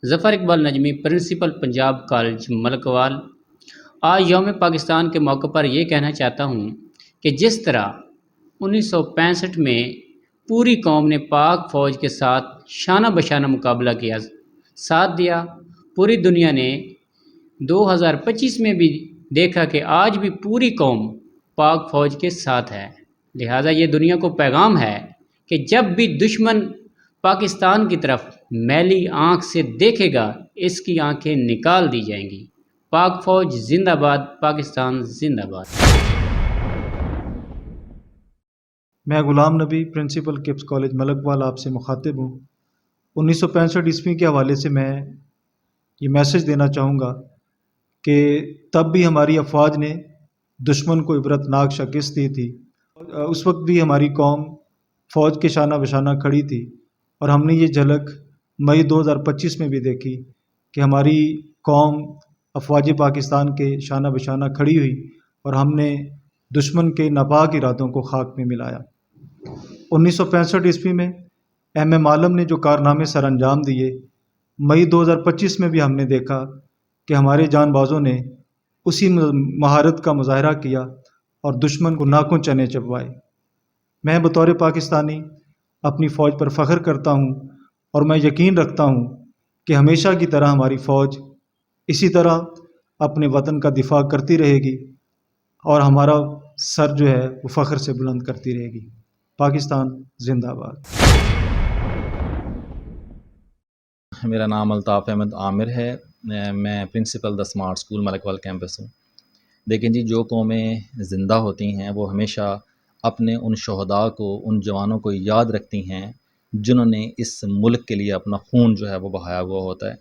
ظفر Iqbal نجمی، principal Punjab college ملکوال۔ آج یوم پاکستان کے موقع پر یہ کہنا چاہتا ہوں کہ جس طرح 1965 میں پوری قوم نے پاک فوج کے ساتھ شانہ بشانہ مقابلہ کیا، ساتھ دیا، پوری دنیا نے 2025 میں بھی دیکھا کہ آج بھی پوری قوم پاک فوج کے ساتھ ہے۔ لہٰذا یہ دنیا کو پیغام ہے کہ جب بھی دشمن پاکستان کی طرف میلی آنکھ سے دیکھے گا، اس کی آنکھیں نکال دی جائیں گی۔ پاک فوج زندہ باد، پاکستان زندہ باد۔ میں غلام نبی، پرنسپل کپس کالج ملکوال آپ سے مخاطب ہوں۔ 1965 کے حوالے سے میں یہ میسج دینا چاہوں گا کہ تب بھی ہماری افواج نے دشمن کو عبرتناک شکست دی تھی۔ اس وقت بھی ہماری قوم فوج کے شانہ بشانہ کھڑی تھی، اور ہم نے یہ جھلک مئی 2025 میں بھی دیکھی کہ ہماری قوم افواج پاکستان کے شانہ بشانہ کھڑی ہوئی، اور ہم نے دشمن کے ناپاک ارادوں کو خاک میں ملایا۔ 1965 میں ایم ایم عالم نے جو کارنامے سر انجام دیے، مئی 2025 میں بھی ہم نے دیکھا کہ ہمارے جان بازوں نے اسی مہارت کا مظاہرہ کیا اور دشمن کو ناکوں چنے چبوائے۔ میں بطور پاکستانی اپنی فوج پر فخر کرتا ہوں، اور میں یقین رکھتا ہوں کہ ہمیشہ کی طرح ہماری فوج اسی طرح اپنے وطن کا دفاع کرتی رہے گی، اور ہمارا سر جو ہے وہ فخر سے بلند کرتی رہے گی۔ پاکستان زندہ باد۔ میرا نام الطاف احمد عامر ہے، میں principal the smart school Malakwal campus ہوں۔ دیکھیں جی، جو قومیں زندہ ہوتی ہیں وہ ہمیشہ اپنے ان شہداء کو، ان جوانوں کو یاد رکھتی ہیں جنہوں نے اس ملک کے لیے اپنا خون جو ہے وہ بہایا ہوا ہوتا ہے۔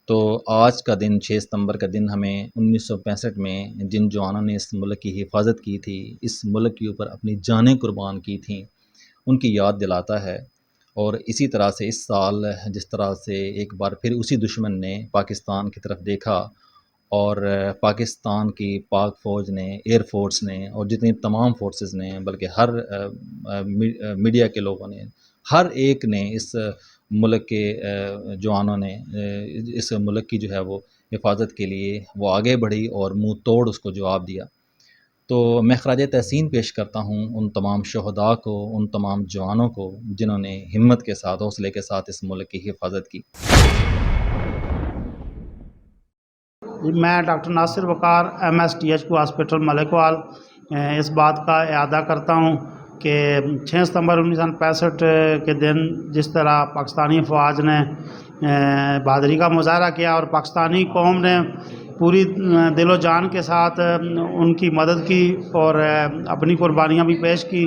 تو آج کا دن، 6 ستمبر کا دن، ہمیں 1965 میں جن جوانوں نے اس ملک کی حفاظت کی تھی، اس ملک کے اوپر اپنی جانیں قربان کی تھیں، ان کی یاد دلاتا ہے۔ اور اسی طرح سے اس سال جس طرح سے ایک بار پھر اسی دشمن نے پاکستان کی طرف دیکھا، اور پاکستان کی پاک فوج نے، ایئر فورس نے، اور جتنی تمام فورسز نے، بلکہ ہر میڈیا کے لوگوں نے، ہر ایک نے، اس ملک کے جوانوں نے اس ملک کی جو ہے وہ حفاظت کے لیے وہ آگے بڑھی اور منہ توڑ اس کو جواب دیا۔ تو میں خراج تحسین پیش کرتا ہوں ان تمام شہداء کو، ان تمام جوانوں کو جنہوں نے ہمت کے ساتھ، حوصلے کے ساتھ اس ملک کی حفاظت کی۔ میں ڈاکٹر ناصر وقار، MSTH ہاسپٹل ملکوال، اس بات کا اعادہ کرتا ہوں کہ 6 ستمبر 1965 کے دن جس طرح پاکستانی فوج نے بہادری کا مظاہرہ کیا، اور پاکستانی قوم نے پوری دل و جان کے ساتھ ان کی مدد کی اور اپنی قربانیاں بھی پیش کی،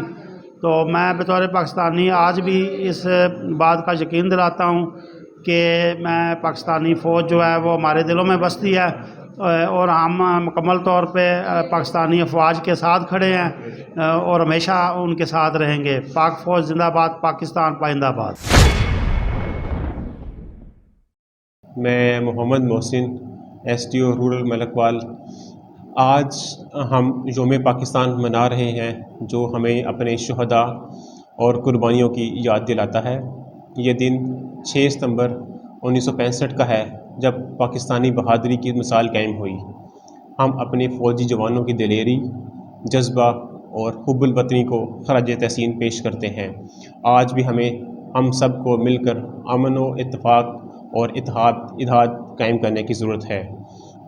تو میں بطور پاکستانی آج بھی اس بات کا یقین دلاتا ہوں کہ میں پاکستانی فوج جو ہے وہ ہمارے دلوں میں بستی ہے، اور ہم مکمل طور پہ پاکستانی افواج کے ساتھ کھڑے ہیں اور ہمیشہ ان کے ساتھ رہیں گے۔ پاک فوج زندہ باد، پاکستان پائندہ باد۔ میں محمد محسن، SDO رورل ملکوال۔ آج ہم یوم پاکستان منا رہے ہیں، جو ہمیں اپنے شہداء اور قربانیوں کی یاد دلاتا ہے۔ یہ دن 6 ستمبر 1965 کا ہے، جب پاکستانی بہادری کی مثال قائم ہوئی۔ ہم اپنے فوجی جوانوں کی دلیری، جذبہ اور حب الوطنی کو خراج تحسین پیش کرتے ہیں۔ آج بھی ہم سب کو مل کر امن و اتفاق اور اتحاد قائم کرنے کی ضرورت ہے۔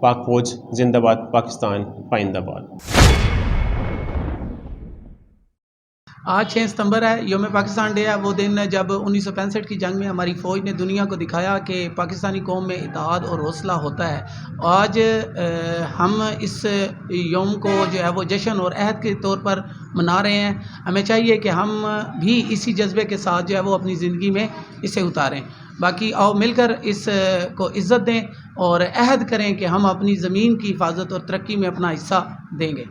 پاک فوج زندہ باد، پاکستان پائندہ باد۔ آج 6 ستمبر ہے، یوم پاکستان ڈے ہے، وہ دن جب 1965 کی جنگ میں ہماری فوج نے دنیا کو دکھایا کہ پاکستانی قوم میں اتحاد اور حوصلہ ہوتا ہے۔ آج ہم اس یوم کو جو ہے وہ جشن اور عہد کے طور پر منا رہے ہیں۔ ہمیں چاہیے کہ ہم بھی اسی جذبے کے ساتھ جو ہے وہ اپنی زندگی میں اسے اتاریں۔ باقی آؤ مل کر اس کو عزت دیں اور عہد کریں کہ ہم اپنی زمین کی حفاظت اور ترقی میں اپنا حصہ دیں گے۔